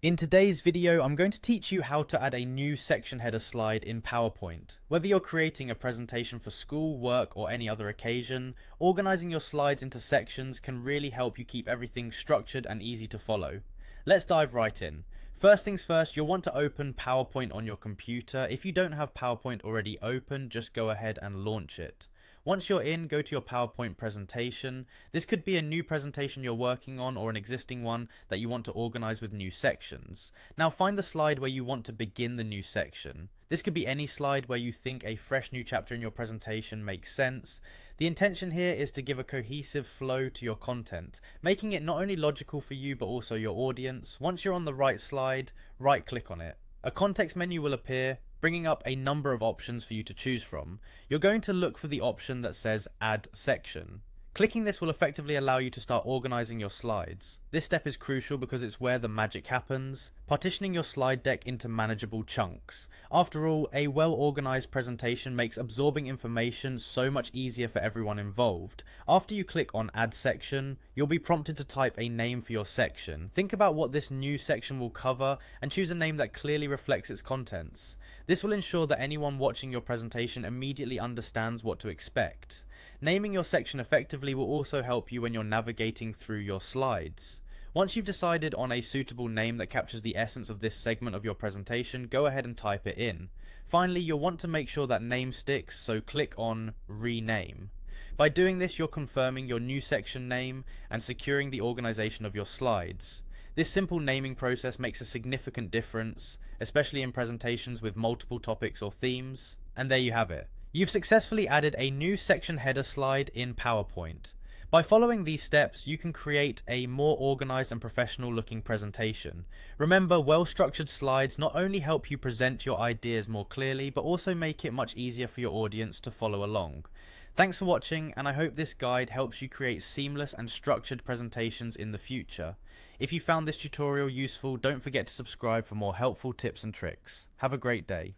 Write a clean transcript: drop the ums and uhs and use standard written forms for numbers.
In today's video, I'm going to teach you how to add a new section header slide in PowerPoint. Whether you're creating a presentation for school, work, or any other occasion, organizing your slides into sections can really help you keep everything structured and easy to follow. Let's dive right in. First things first, you'll want to open PowerPoint on your computer. If you don't have PowerPoint already open, just go ahead and launch it. Once you're in, go to your PowerPoint presentation. This could be a new presentation you're working on or an existing one that you want to organize with new sections. Now find the slide where you want to begin the new section. This could be any slide where you think a fresh new chapter in your presentation makes sense. The intention here is to give a cohesive flow to your content, making it not only logical for you but also your audience. Once you're on the right slide, right click on it. A context menu will appear, bringing up a number of options for you to choose from. You're going to look for the option that says Add Section. Clicking this will effectively allow you to start organizing your slides. This step is crucial because it's where the magic happens, partitioning your slide deck into manageable chunks. After all, a well-organized presentation makes absorbing information so much easier for everyone involved. After you click on Add Section, you'll be prompted to type a name for your section. Think about what this new section will cover and choose a name that clearly reflects its contents. This will ensure that anyone watching your presentation immediately understands what to expect. Naming your section effectively will also help you when you're navigating through your slides. Once you've decided on a suitable name that captures the essence of this segment of your presentation, go ahead and type it in. Finally, you'll want to make sure that name sticks, so click on Rename. By doing this, you're confirming your new section name and securing the organization of your slides. This simple naming process makes a significant difference, especially in presentations with multiple topics or themes. And there you have it. You've successfully added a new section header slide in PowerPoint. By following these steps, you can create a more organized and professional looking presentation. Remember, well-structured slides not only help you present your ideas more clearly, but also make it much easier for your audience to follow along. Thanks for watching, and I hope this guide helps you create seamless and structured presentations in the future. If you found this tutorial useful, don't forget to subscribe for more helpful tips and tricks. Have a great day.